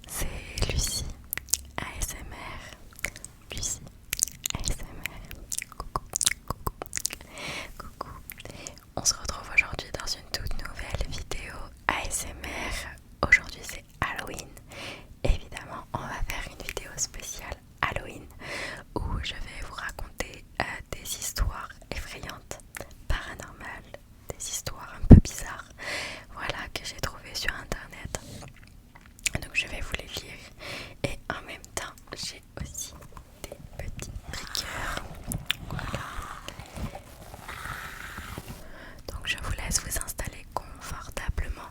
C'est Lucie ASMR. Lucie ASMR. Coucou. On se retrouve aujourd'hui dans une toute nouvelle vidéo ASMR. Aujourd'hui c'est Halloween. Évidemment, on va faire une vidéo spéciale Halloween où je vais vous raconter des histoires effrayantes, paranormales, des histoires un peu bizarres, voilà, que j'ai trouvées sur internet. Donc je vais vous les lire et en même temps j'ai aussi des petits triggers. Voilà. Donc je vous laisse vous installer confortablement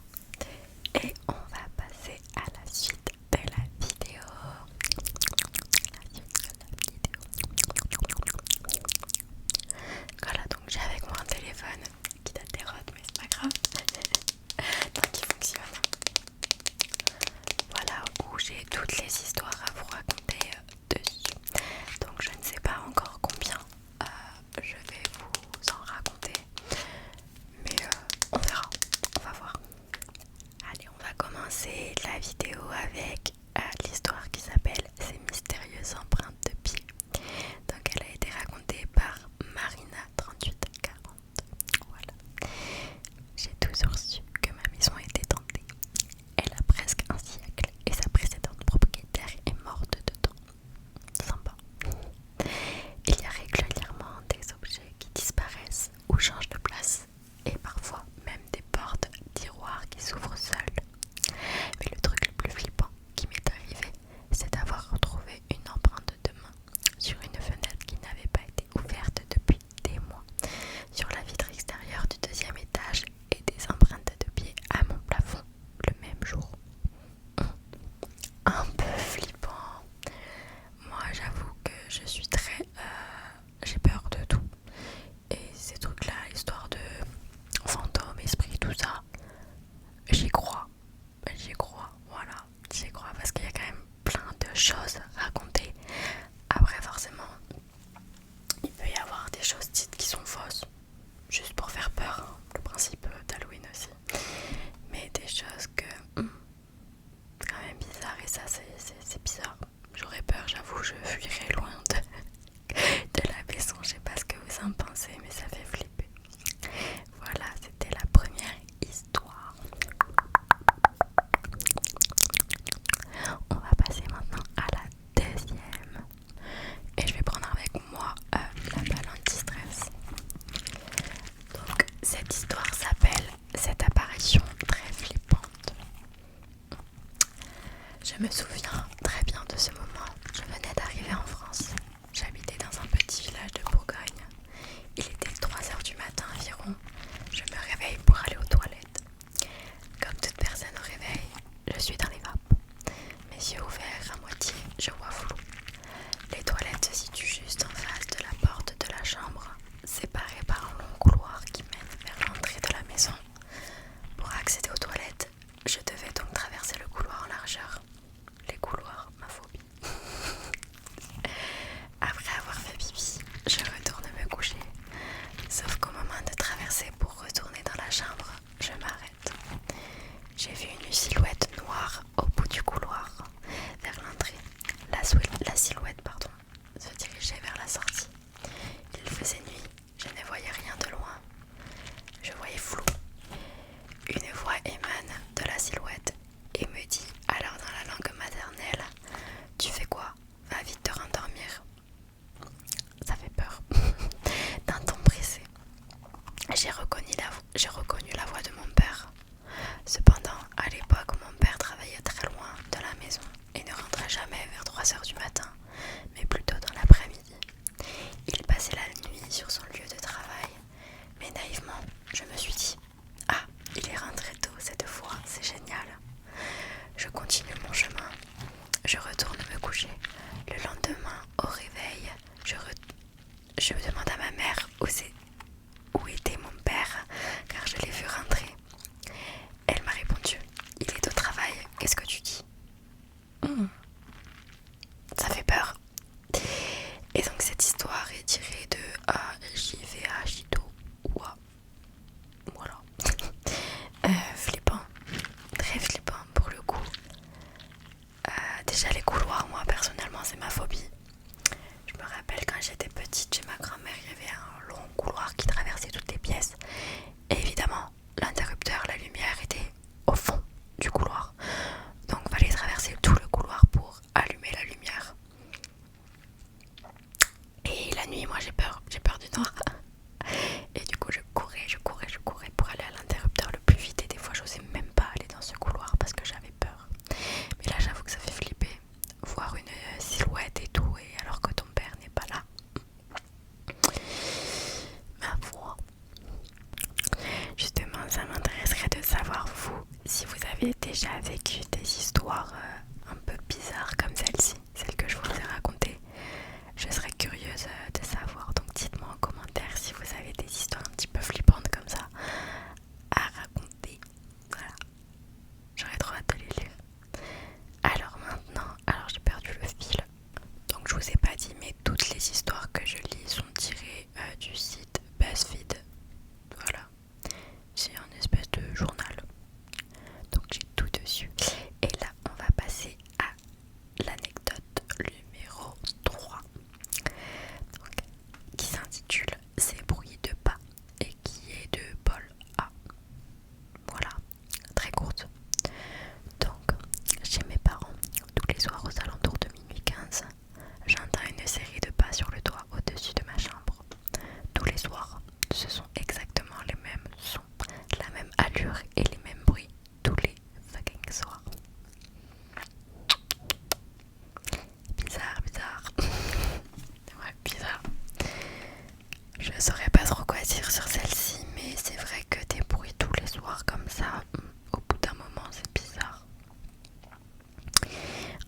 et on va passer à la suite de la vidéo. Voilà, donc j'ai avec moi un téléphone qui date des rottes, mais c'est pas grave. Donc il fonctionne. Voilà, où j'ai toutes les histoires à vous raconter dessus. Donc je ne sais pas encore combien je vais vous en raconter, mais on verra, on va voir. Allez, on va commencer la vidéo avec l'histoire qui s'appelle Ces mystérieuses empreintes de pieds. Donc elle a été racontée par Marina3840. Voilà. J'ai toujours su que ma maison était tentée. Elle a presque un siècle et sa précédente propriétaire est morte dedans. Sympa. Il y a régulièrement des objets qui disparaissent ou changent de place et parfois même des portes, tiroirs qui s'ouvrent seuls. Mais le truc le plus flippant qui m'est arrivé, c'est d'avoir retrouvé une empreinte de main sur une fenêtre qui n'avait pas été ouverte depuis des mois, sur la vitre extérieure du deuxième étage et des empreintes de pieds à mon plafond le même jour. Un peu flippant. Moi j'avoue que je suis très... j'ai peur de tout. Et ces trucs là, l'histoire de fantômes, esprits, tout ça, j'y crois. J'y crois, voilà. J'y crois parce qu'il y a quand même plein de choses racontées. Après forcément, il peut y avoir des choses dites qui sont fausses, juste pour faire peur, hein. Le principe d'Halloween aussi. Mais des choses que... c'est quand même bizarre et ça c'est bizarre. J'aurais peur, j'avoue, je fuirais loin de la maison. Je sais pas ce que vous en pensez, mais ça fait flipper. Voilà, c'était la première histoire. On va passer maintenant à la deuxième. Et je vais prendre avec moi la balle anti-stress. Donc cette histoire s'appelle Cette apparition très flippante. Je me souviens très bien de ce moment. Je venais d'arriver en France. J'habitais dans un petit village de Bourgogne. Il était 3h du matin environ. Je me réveille pour aller aux toilettes. Comme toute personne au réveil, je suis dans les vapes. Mes yeux ouverts à moitié, je vois flou. Les toilettes se situent juste en face de la porte de la chambre, séparées par un long couloir qui mène vers l'entrée de la maison. Pour accéder aux toilettes, je devais donc traverser le couloir en largeur. Les couloirs, ma phobie. Après avoir fait pipi, je retourne me coucher. Sauf qu'au moment de traverser pour retourner dans la chambre, je m'arrête. J'ai vu une silhouette noire au bout du couloir, vers l'entrée. La silhouette, se dirigeait vers la sortie. Il faisait nuit, je ne voyais rien de loin. Je voyais flou. Une voix émane de la silhouette et me dit, alors dans la langue maternelle, tu fais quoi? Va vite te rendormir. Ça fait peur. D'un ton pressé. J'ai reconnu la voix de mon père. Cependant, à l'époque, mon père travaillait très loin de la maison et ne rentrait jamais vers 3h du matin, mais plutôt dans l'après-midi. Il passait la nuit sur son lieu de travail, mais naïvement, je me suis dit « Ah, il est rentré tôt cette fois, c'est génial !» Je continue mon chemin, je retourne me coucher. Le lendemain, au réveil, je me demande à ma mère où était mon père, car je l'ai vu rentrer. Elle m'a répondu, il est au travail, qu'est-ce que tu dis? Ça fait peur. Et donc cette histoire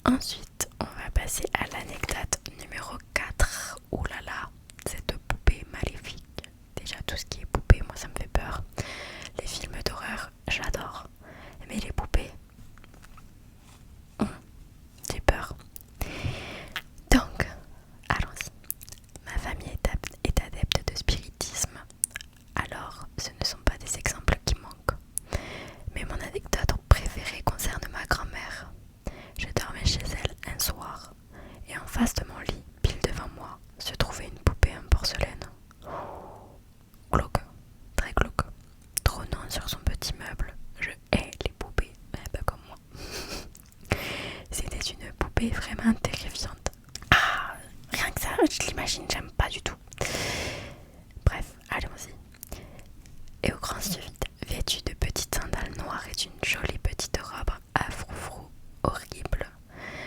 Ensuite, on va passer à l'anecdote numéro 4. Ouh là là, cette poupée maléfique. Déjà, tout ce qui est poupée, moi ça me fait peur. Les films d'horreur, j'adore. Mais les poupées, j'ai peur. Donc, allons-y. Ma famille est adepte de spiritisme. Alors, ce ne sont pas des exemples qui manquent. Mais mon anecdote préférée concerne ma grand-mère. Je dormais chez elle un soir, et en face de mon lit, pile devant moi, se trouvait une poupée en porcelaine. Glauque, très glauque, trônant sur son petit meuble. Je hais les poupées, un peu comme moi. C'était une poupée vraiment terrifiante. Ah, rien que ça, je l'imagine, j'aime pas du tout. Bref, allons-y. Et au grand suite, vêtue de petites sandales noires et d'une jolie petite robe à froufrou horrible.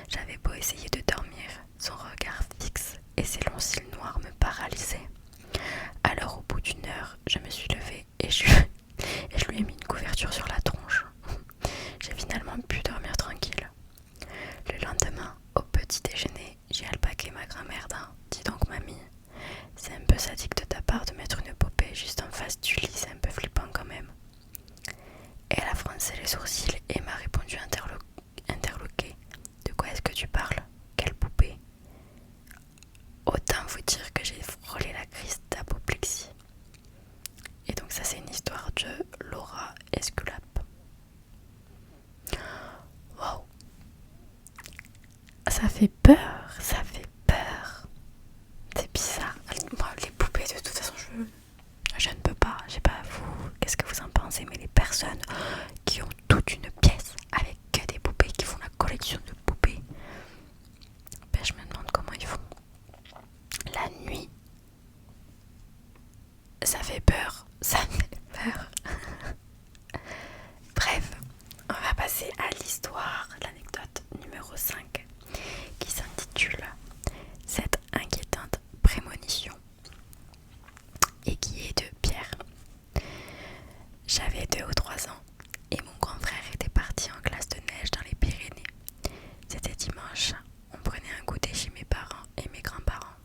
J'avais beau essayer de dormir, son regard fixe et ses longs cils noirs me paralysaient. Alors au bout d'une heure, je me suis levée et je lui ai mis une couverture sur la tronche. J'ai finalement pu dormir tranquille. Le lendemain, au petit déjeuner, j'ai alpagué ma grand-mère d'un « Dis donc mamie, c'est un peu sadique de ta part de mettre une poupée juste en face du lit, c'est un peu flippant quand même. » Et elle a froncé les sourcils et m'a répondu interloquée. « De quoi est-ce que tu parles? Quelle poupée ?» Autant vous dire que j'ai frôlé la crise d'apoplexie. Et donc ça c'est une histoire de Laura Esculape. Wow. Ça fait peur, ça fait peur. C'est bizarre. Moi, les poupées, de toute façon, je ne peux pas. Je sais pas vous, qu'est-ce que vous en pensez, mais les personnes qui ont toute une pièce avec que des poupées, qui font la collection de poupées, ben, je me demande comment ils font. La nuit, ça fait peur. Ça fait peur. Bref, on va passer à l'histoire, l'anecdote numéro 5, qui s'intitule « Cette inquiétante prémonition » et qui est de Pierre. J'avais 2 ou 3 ans et mon grand frère était parti en classe de neige dans les Pyrénées. C'était dimanche, on prenait un goûter chez mes parents et mes grands-parents.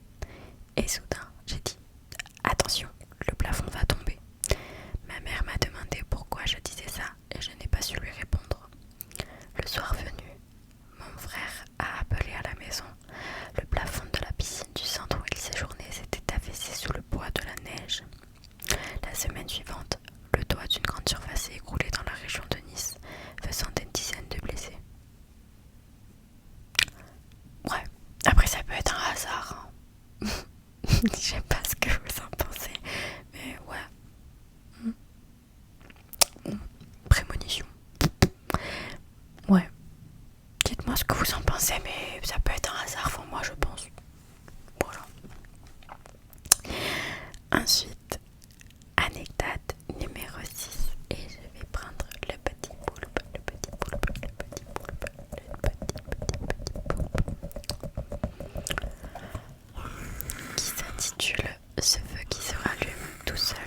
Et soudain, j'ai dit « Attention, le plafond va tomber ». Ma mère m'a demandé pourquoi je disais ça et je n'ai pas su lui répondre. Le soir venu, mon frère a appelé à la maison. Le plafond de la piscine du centre où il séjournait s'était affaissé sous le poids de la neige. La semaine suivante, le toit d'une grande surface s'est écroulé dans la région de Nice, faisant des dizaines de blessés. Ouais, après ça peut être un hasard. Hein. Je sais pas ce que vous en pensez, mais ouais. Prémonition. Ouais. Dites-moi ce que vous en pensez, mais ça peut être un hasard pour moi, je pense. Voilà. Ensuite, anecdote numéro 6. Et je vais prendre le petit poulpe, le petit poulpe, le petit poulpe, le petit poulpe. Qui s'intitule « Ce feu qui se rallume tout seul »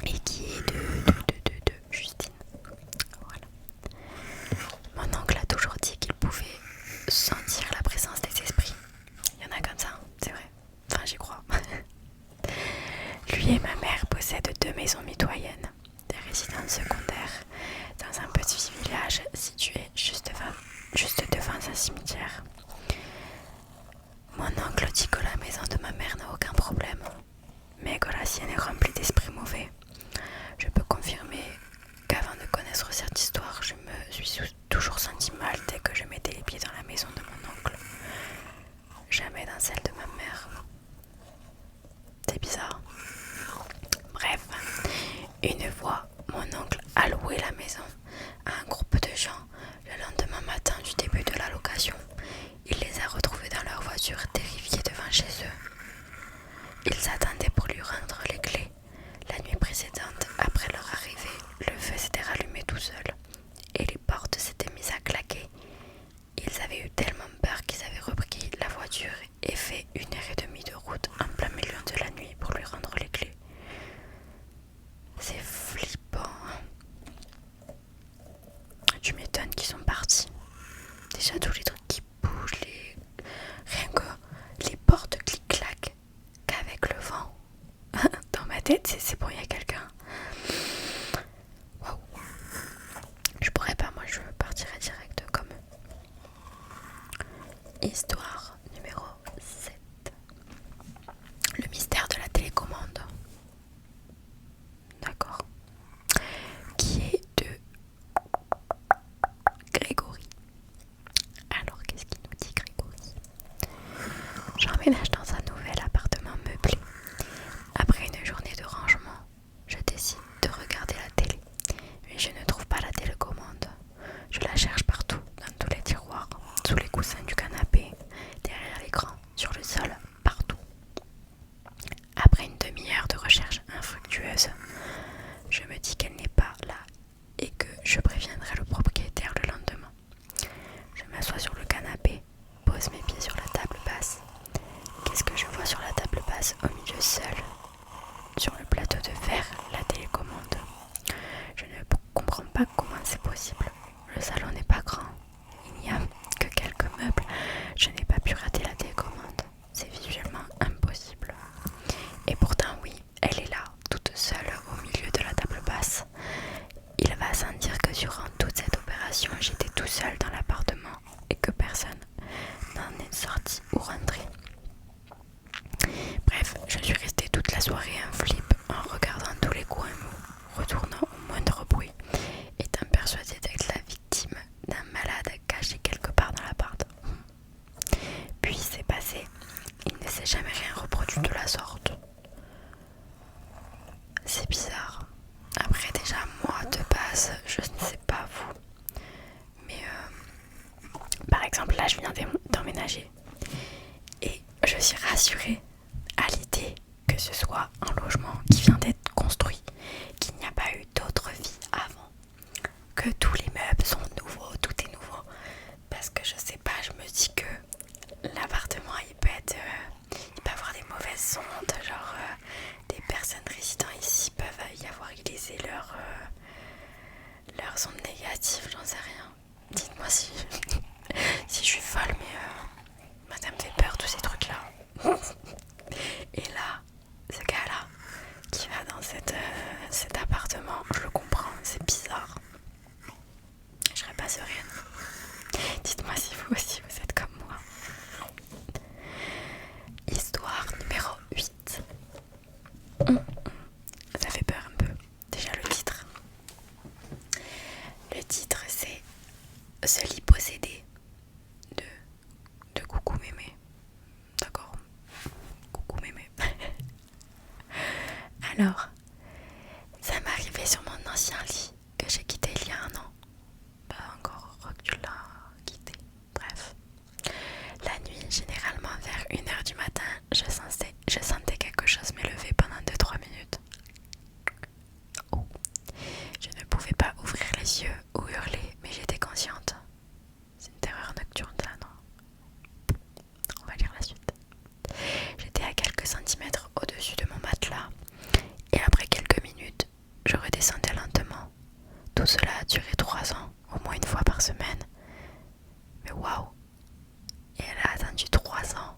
et qui est de Justine. Voilà. Mon oncle a toujours dit qu'il pouvait sentir la présence des esprits. Histoire numéro 7. Le mystère de la télécommande. D'accord. Qui est de Grégory. Alors, qu'est-ce qu'il nous dit, Grégory? J'emménage dans un nouvel appartement meublé. Après une journée de rangement, je décide de regarder la télé. Mais je ne trouve pas la télécommande. Je la cherche partout, dans tous les tiroirs, sous les coussins du canapé, derrière l'écran, sur le sol, partout. Après une demi-heure de recherche infructueuse, je me dis qu'elle n'est pas là et que je préviendrai le propriétaire le lendemain. Je m'assois sur le canapé, pose mes pieds sur la table basse. Qu'est-ce que je vois sur la table basse au milieu seul? Sur le plateau de verre, la télécommande. Je ne comprends pas comment c'est possible. Le salon n'est pas grand. Il n'y a que quelques meubles. Je n'ai pas pu rater la télécommande. C'est visuellement impossible. Et pourtant oui, elle est là, toute seule au milieu de la table basse. Il va sans dire que durant toute cette opération, j'étais tout seul dans l'appartement et que personne n'en est sorti ou rentré. Bref, je suis restée toute la soirée en flip en regardant tous les coins mous, retournant au moindre bruit, étant persuadée d'être la victime d'un malade caché quelque part dans l'appart. Puis c'est passé, il ne s'est jamais rien reproduit de la sorte. C'est bizarre. Après déjà moi de base, je ne sais pas vous, mais par exemple là je viens d'emménager et je suis rassurée à l'idée que ce soit un logement qui vient d'être construit, qu'il n'y a pas eu d'autre vie avant, que tous les meubles sont nouveaux, tout est nouveau, parce que je sais pas, je me dis que l'appartement il peut avoir des mauvaises ondes, genre des personnes résidant ici peuvent y avoir glissé leurs ondes négatives, j'en sais rien. Dites-moi si, si je suis folle, mais ça me fait peur tous ces trucs là. Et là, ce gars-là qui va dans cet appartement, je le comprends, c'est bizarre. Je serais pas sereine. Dites-moi si vous aussi vous êtes comme moi. Histoire numéro 8. Ça fait peur un peu. Déjà le titre. Le titre c'est Ce lit possédé de Coucou Mémé. D'accord. Coucou Mémé. Alors, ça m'est arrivé sur mon ancien lit que j'ai quitté il y a un an. Pas encore que tu l'as quitté. Bref. La nuit, généralement vers 1h du matin, je sentais quelque chose m'élever pendant 2-3 minutes. Oh. Je ne pouvais pas ouvrir les yeux ou hurler, mais j'étais consciente. C'est une terreur nocturne là, non? On va lire la suite. J'étais à quelques centimètres au-dessus de mon matelas et après quelques minutes, je redescendais lentement. Tout cela a duré 3 ans, au moins une fois par semaine. Mais waouh! Et elle a attendu 3 ans.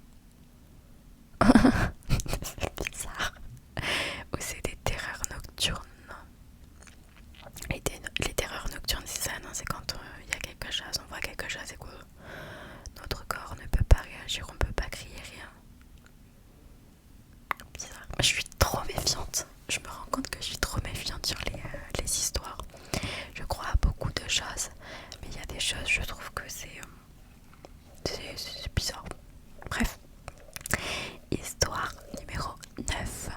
C'est bizarre. Ou c'est des terreurs nocturnes, non? Les terreurs nocturnes, c'est ça, non? C'est quand il y a quelque chose, on voit quelque chose et que notre corps ne peut pas réagir, on ne peut pas crier, rien. Bizarre. Je suis trop méfiante. Je me rends compte que je suis trop méfiante sur les histoires. Je crois à beaucoup de choses, mais il y a des choses, je trouve que c'est bizarre. Bref. Histoire numéro 9.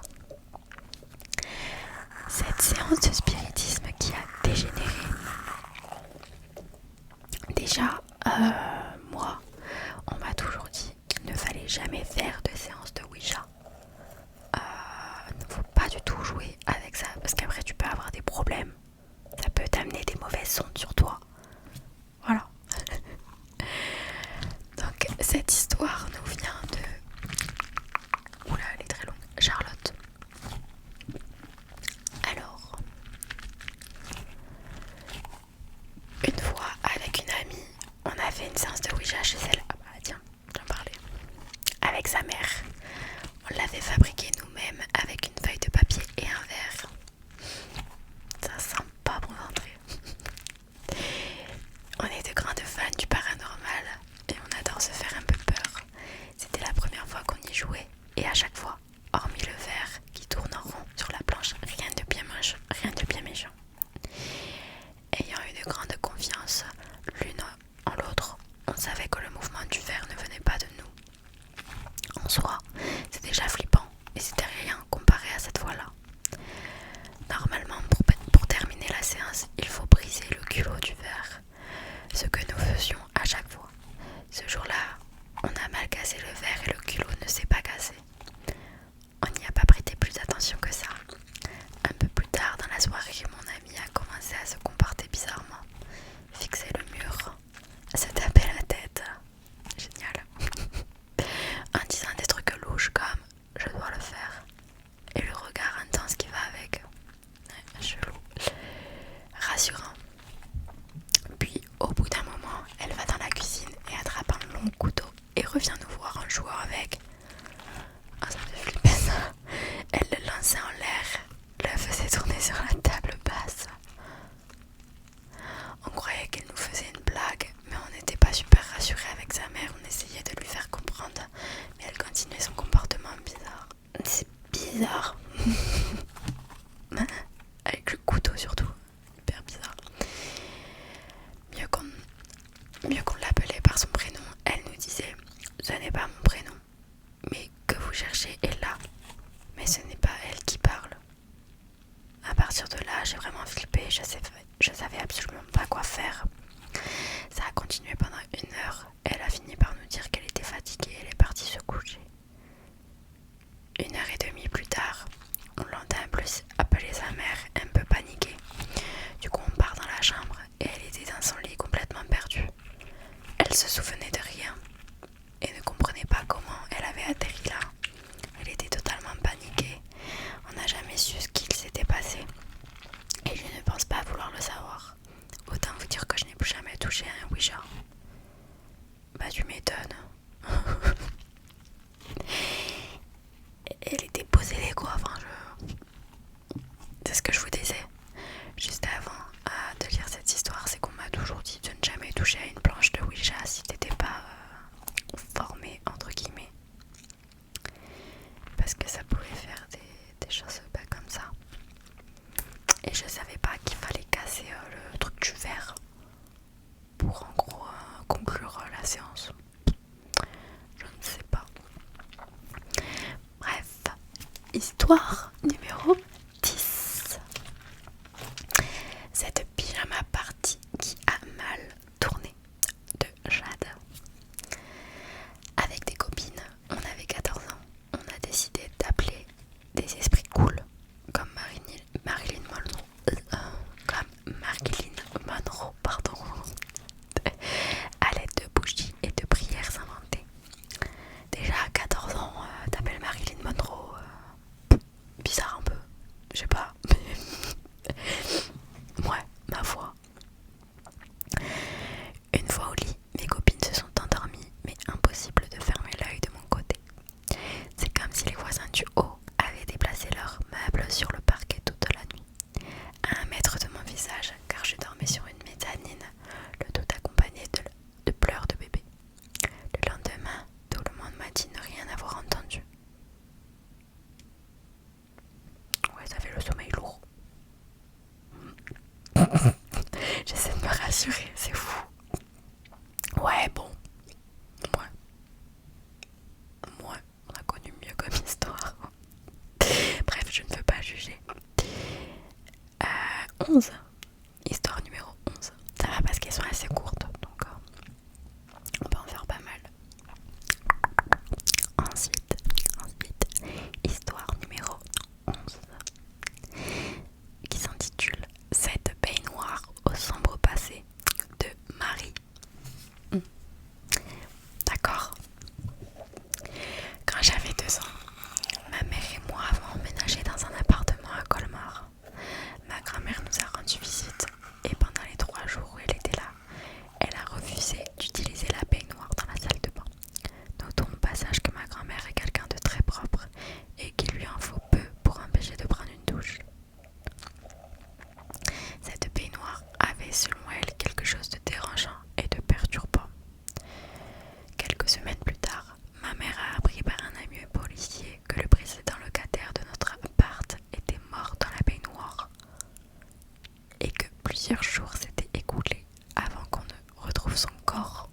Cette séance de spiritisme qui a dégénéré. Déjà, moi, on m'a toujours dit qu'il ne fallait jamais faire de séance de Ouija. Il ne faut pas du tout jouer avec ça parce qu'après tu peux avoir des problèmes. Ça peut t'amener des mauvaises ondes sur toi. Voilà. Donc cette histoire nous vient de... Oula, elle est très longue. Charlotte. Alors, une fois avec une amie, on a fait une séance de Ouija chez elle. Ah bah tiens, j'en parlais. Avec sa mère. On l'avait fabriquée nous-mêmes avec une feuille de papier et un verre. Ça sent pas bon d'entrée. On est de grandes fans du paranormal et on adore se faire un peu se souvenait de rien et ne comprenait pas comment elle avait atterri là. Elle était totalement paniquée. On n'a jamais su ce qu'il s'était passé et je ne pense pas vouloir le savoir. Autant vous dire que je n'ai plus jamais touché à un Ouija. Bah tu m'étonnes. Elle était possédée quoi, c'est ce que je vous disais juste avant de lire cette histoire, c'est qu'on m'a toujours dit de ne jamais toucher à une planche de Ouija si t'étais pas formé entre guillemets, parce que ça pouvait faire des choses pas comme ça. Et je savais pas qu'il fallait casser le truc du verre pour en gros conclure la séance. Je ne sais pas. Bref, histoire numéro 10. Cette pyjama party qui a mal tourné de Jade. Avec des copines, on avait 14 ans. On a décidé d'appeler des esprits cool comme Marilyn Monroe, pardon, à l'aide de bougies et de prières inventées. Déjà à 14 ans, t'appelles Marilyn Monroe, bizarre un peu, je sais pas, mais ouais, ma foi. Une fois au lit, mes copines se sont endormies, mais impossible de fermer l'œil de mon côté. C'est comme si les voisins du haut avaient déplacé leurs meubles sur le parquet toute la nuit, à 1 mètre de mon visage, car je dormais sur une mezzanine, le tout accompagné de pleurs de bébé. Le lendemain, tout le monde m'a dit ne rien avoir entendu. Ouais, ça fait le sommeil lourd. J'essaie de me rassurer, c'est fou. Ouais, bon. Ouais. Ouais, on a connu mieux comme histoire. Bref, je ne veux pas juger. 11. Histoire numéro 11. Ça va parce qu'elles sont assez courtes, donc on peut en faire pas mal. Ensuite, histoire numéro 11. Qui s'intitule Cette baignoire au sombre passé de Marie. D'accord. Quand j'avais 2 ans, ma mère et moi avons emménagé dans un appartement à Colmar. Ma grand-mère nous a rendu visite et pendant les 3 jours où elle était là, elle a refusé d'utiliser la baignoire dans la salle de bain. Notons au passage que ma grand-mère est quelqu'un de très propre et qu'il lui en faut peu pour empêcher de prendre une douche. Cette baignoire avait selon elle quelque chose de dérangeant et de perturbant. Quelques semaines plus tard, ma mère a appris par un ami policier que le précédent locataire de notre appart était mort dans la baignoire et que plusieurs jours s'étaient écoulés avant qu'on ne retrouve son corps.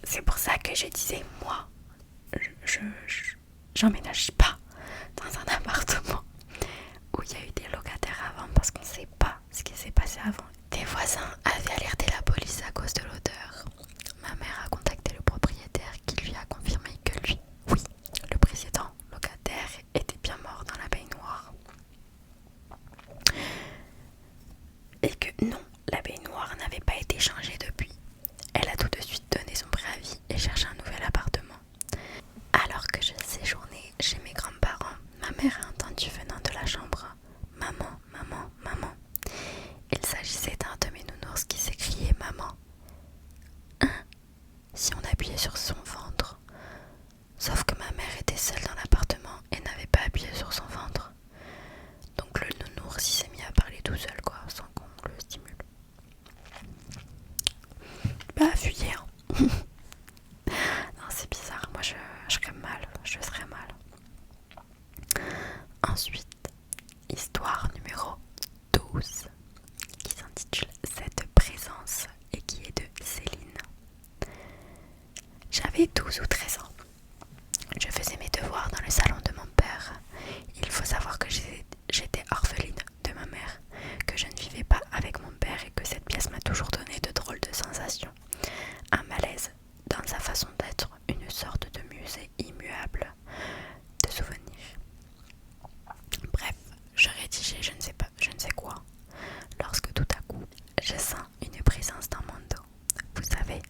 C'est pour ça que je disais, moi, j'emménage pas dans un appartement où il y a eu des locataires avant parce qu'on sait pas ce qui s'est passé avant. Des voisins avaient alerté la police à cause de l'odeur. Ma mère a contacté le propriétaire qui lui a confirmé que lui, oui, le précédent locataire était bien mort dans la baignoire. Et que non, la baignoire n'avait pas été changée depuis. Elle a tout de suite donné son préavis et cherché un nouvel appartement. Alors que je séjournais chez mes grands-parents, ma mère a entendu venant de la chambre « Maman, maman, maman ». Il s'agissait d'un de mes nounours qui s'écriait « Maman ». Si on appuyait sur son ventre. Sauf que ma mère était seule dans l'appartement et n'avait pas appuyé sur son ventre. Donc le nounours il s'est mis à parler tout seul quoi, sans qu'on le stimule. Bah fuyez hein. Non c'est bizarre, moi je serais mal, je serais mal. Ensuite, histoire numéro 12 qui s'intitule Cette présence et qui est de Céline. J'avais 12 ou 13 ans. Je faisais mes devoirs dans le salon de mon père. Il faut savoir que j'étais orpheline de ma mère, que je ne vivais pas avec mon père et que cette pièce m'a toujours donné de drôles de sensations. Un malaise dans sa façon d'être, une sorte de musée immuable de souvenirs. Bref, je rédigeais je ne sais quoi, lorsque tout à coup, je sens une présence dans mon dos. Vous savez,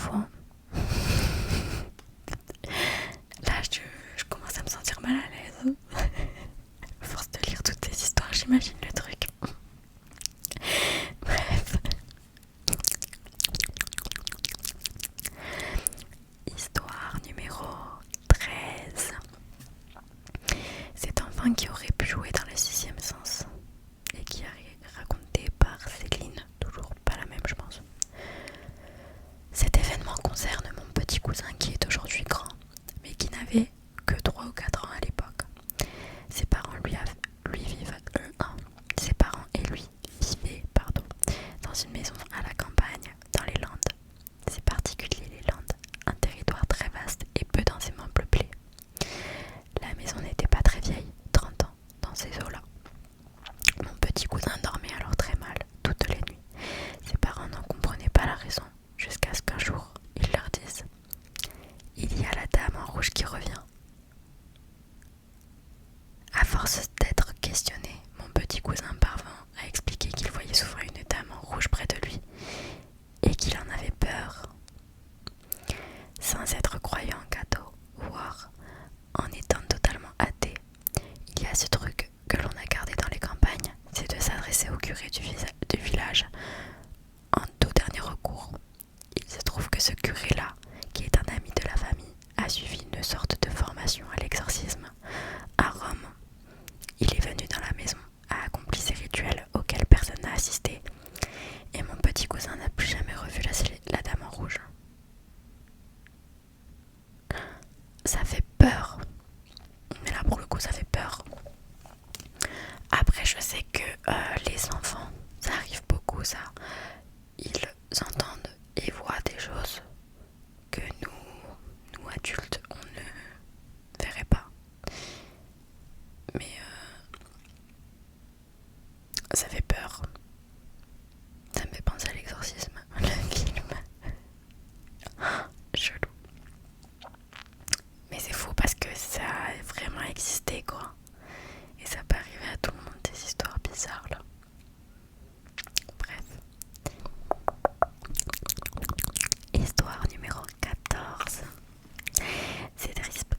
nouveau. Là, je commence à me sentir mal à l'aise. À force de lire toutes ces histoires, j'imagine le truc. Bref. Histoire numéro 13. Cet enfant qui aurait pu jouer dans le sixième sens et qui est raconté par Céline, toujours pas la même je pense. Cet événement concerne mon petit cousin qui est aujourd'hui grand, mais qui n'avait que 3 ou 4 ans à l'époque. Ses parents ses parents et lui vivaient dans une maison à la campagne, dans les Landes. C'est particulier les Landes, un territoire très vaste et peu densément peuplé. La maison n'était pas très vieille, 30 ans, dans ces eaux-là. Mon petit cousin dormait alors très mal, toutes les nuits. Ses parents n'en comprenaient pas la raison, jusqu'à ce qu'un jour, ils leur disent « Il y a la dame en rouge qui revient ». À force d'être questionné, mon petit cousin parvint à expliquer qu'il voyait souvent une dame en rouge près de lui et qu'il en avait peur. Sans être croyant cadeau, voire en étant totalement athée, il y a ce truc que l'on a gardé dans les campagnes, c'est de s'adresser au curé du village en tout dernier recours. Il se trouve que ce curé-là, qui est un ami de la famille, a suivi une sorte de formation à l'exorcisme à Rome. Il est venu dans la maison, a accompli ces rituels auxquels personne n'a assisté, et mon petit cousin n'a plus jamais revu la dame en rouge. Ça fait peur, mais là pour le coup ça fait peur. Après je sais que les enfants, ça arrive beaucoup ça, ils entendent et voient des choses que nous adultes on ne verrait pas. Mais ça fait peur. Ça me fait penser à l'exorcisme, le film. Chelou. Mais c'est fou parce que ça a vraiment existé quoi. Et ça peut arriver à tout le monde, des histoires bizarres là. Bref. Histoire numéro 14.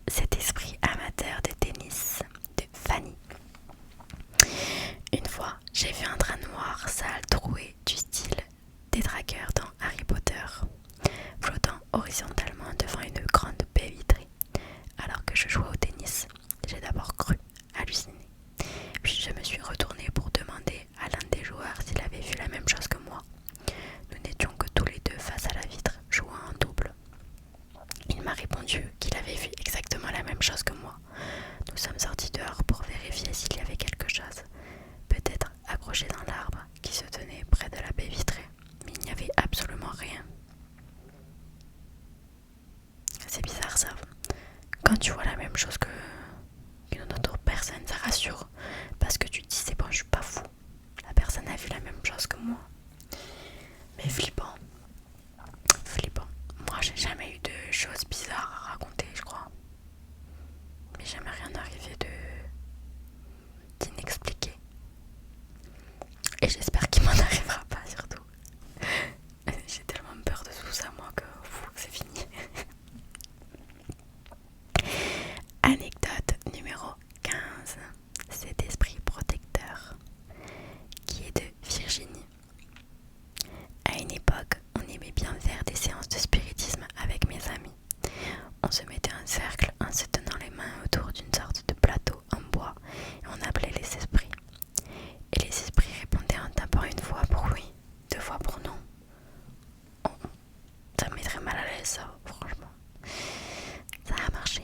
Cet esprit amateur de tennis de Fanny. Une fois, j'ai vu un drap noir sale troué du style des dragueurs dans Harry Potter, flottant horizontalement devant une grande baie vitrée. Alors que je jouais au tennis, j'ai d'abord cru halluciner. Puis je me suis retournée pour demander à l'un des joueurs s'il avait vu la même chose que moi. Nous n'étions que tous les deux face à la vitre, jouant en double. Il m'a répondu qu'il avait vu exactement la même chose que moi. Nous sommes sortis dehors pour vérifier s'il y avait quelque chose, peut-être accroché dans l'arbre qui se tenait près de la baie vitrée, mais il n'y avait absolument rien. C'est bizarre ça. Quand tu vois la même chose qu'une autre personne, ça rassure, parce que tu te dis c'est bon, je suis pas fou. La personne a vu la même chose que moi. Mais flippant. Flippant. Moi j'ai jamais eu de choses bizarres à raconter, je crois. Mais jamais rien arrivé d'inexpliqué. Et j'espère qu'il m'en arrivera pas surtout. J'ai tellement peur de tout ça moi que c'est fini. Anecdote numéro 15. Cet esprit protecteur qui est de Virginie. À une époque, on aimait bien faire des séances de spiritisme avec mes amis. On se mettait en cercle en se tenant les mains autour d'une sorte de plateau en bois et on appelait les esprits. Et les esprits répondaient en tapant une fois pour oui, deux fois pour non. Ça me mettrait mal à l'aise ça, franchement. Ça a marché.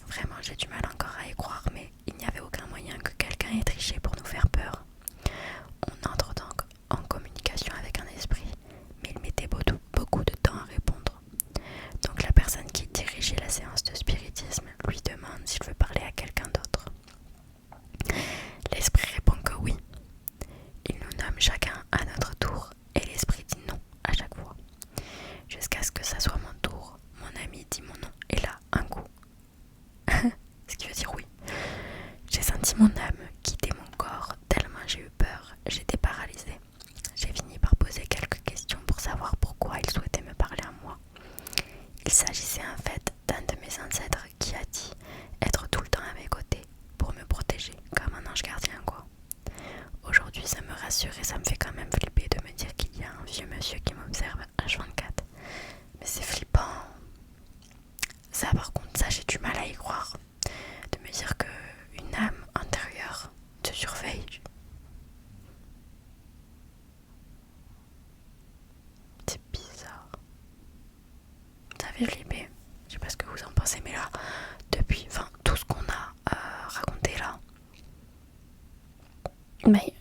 Vraiment, j'ai du mal encore à y croire, mais il n'y avait aucun moyen que quelqu'un ait triché pour nous faire peur. On entre donc en communication avec un esprit, mais il mettait beaucoup de temps à répondre. Donc la personne qui dirigeait la séance de spiritisme lui demande s'il veut parler à quelqu'un d'autre. L'esprit répond que oui. Il nous nomme chacun à notre tour et l'esprit dit non à chaque fois. Jusqu'à ce que ça soit mon tour, mon ami dit mon nom et là, un coup. Ce qui veut dire oui. J'ai senti mon âme quitter mon corps ça me fait quand même flipper de me dire qu'il y a un vieux monsieur qui m'observe H24. Mais c'est flippant. Ça par contre, ça j'ai du mal à y croire. De me dire qu'une âme intérieure te surveille. C'est bizarre. Ça fait flipper. Je sais pas ce que vous en pensez, mais là, depuis, tout ce qu'on a raconté là, mais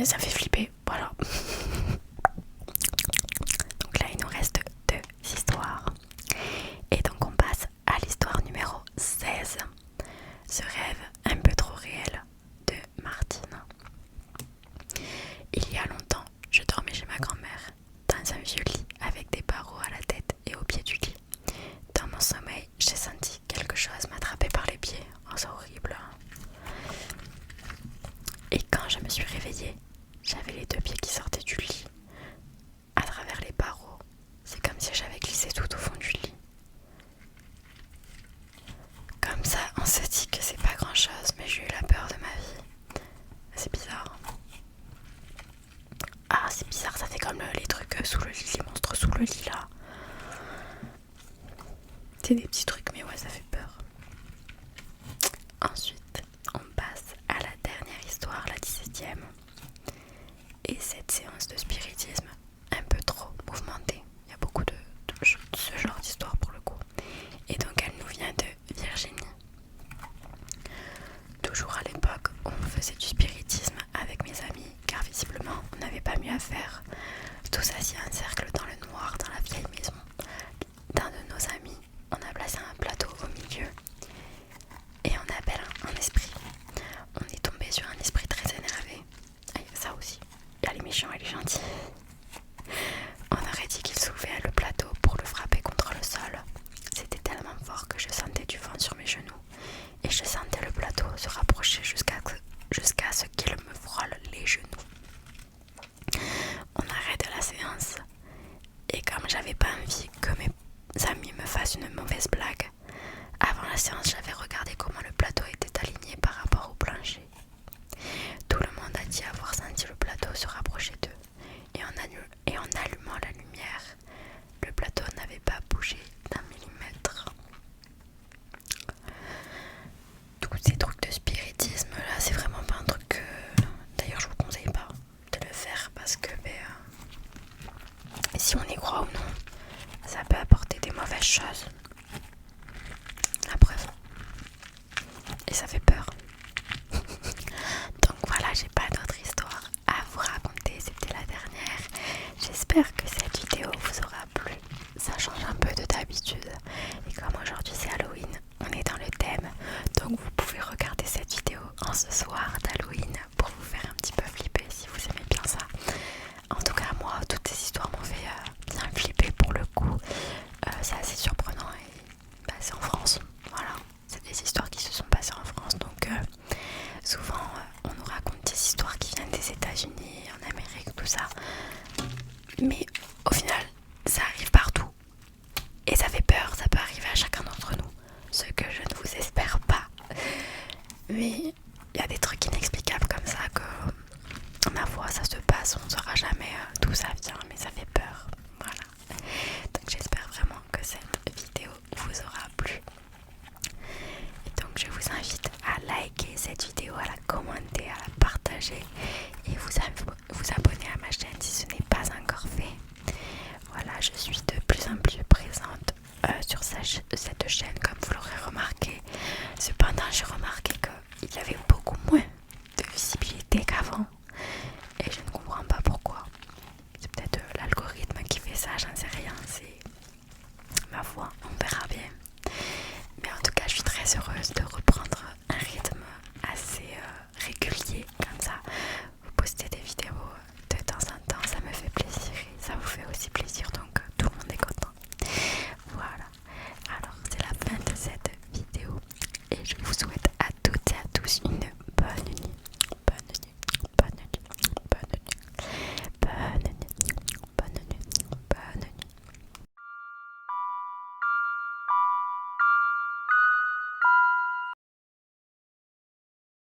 ça fait flipper, voilà. Donc là, il nous reste 2 histoires. Et donc on passe à l'histoire numéro 16. Ce rêve un peu trop réel de Martine. Il y a longtemps, je dormais chez ma grand-mère, dans un vieux lit avec des barreaux à la tête et au pied du lit. Dans mon sommeil, j'ai senti quelque chose m'attraper par les pieds. Oh, c'est horrible. Et quand je me suis réveillée, j'avais les 2 pieds qui sortaient du lit. À travers les barreaux, c'est comme si j'avais glissé tout au fond du lit. Comme ça, on se dit que c'est pas grand chose, mais j'ai eu la peur de ma vie. C'est bizarre. Ah, c'est bizarre, ça fait comme les trucs sous le lit, les monstres sous le lit là. C'est des petits trucs, mais ouais, ça fait peur. Ensuite, on passe à la dernière histoire, la 17e. Et cette séance de spiritisme, un peu trop mouvementée. Il y a beaucoup de ce genre d'histoire pour le coup. Et donc elle nous vient de Virginie. Toujours à l'époque où on faisait du spiritisme avec mes amis, car visiblement on n'avait pas mieux à faire. Tous assis en cercle dans le noir dans la vieille maison d'un de nos amis, on a placé un plateau au milieu et on appelle un esprit. On est tombé sur un esprit très énervé. Ah, il y a ça aussi. Il y a les méchants et les gentils. On aurait dit qu'il soulevait le plateau pour le frapper contre le sol. C'était tellement fort que je sentais du vent sur mes genoux et je sentais le plateau se rapprocher jusqu'à ce qu'il me frôle les genoux. On arrête la séance et comme j'avais pas envie que mes amis me fassent une mauvaise blague, avant la séance j'avais regardé comment le plateau était aligné par rapport au plancher. Tout le monde a dit avoir senti le plateau se rapprocher d'eux et en allumant la lumière, le plateau n'avait pas bougé d'1 millimètre. Tous ces trucs de spiritisme là, c'est vraiment pas un truc que d'ailleurs je vous conseille pas de le faire parce que si on y croit ou non, ça peut apporter des mauvaises choses. La preuve. Et ça fait peur. Donc voilà, j'ai pas d'autre histoire à vous raconter, c'était la dernière. J'espère que cette vidéo vous aura plu. Ça change un peu de d'habitude. Et comme aujourd'hui c'est Halloween, on est dans le thème. Donc vous pouvez regarder cette vidéo en ce soir d'Halloween pour vous faire un petit peu flipper si vous aimez bien ça. En tout cas moi, toutes ces histoires m'ont fait bien flipper pour le coup. C'est assez surprenant et c'est en France. Voilà, c'est des histoires qui se sont passées en France. Donc souvent on nous raconte des histoires qui viennent des États-Unis, en Amérique, tout ça. Mais au final, ça arrive partout. Et ça fait peur, ça peut arriver à chacun d'entre nous. Ce que je ne vous espère pas. Mais il y a des trucs inexplicables comme ça que, ma foi, ça se passe. On ne saura jamais d'où ça vient, mais ça fait peur. Voilà. Donc j'espère vraiment que cette vidéo vous aura plu. Et donc je vous invite à liker cette vidéo, à la commenter, à la partager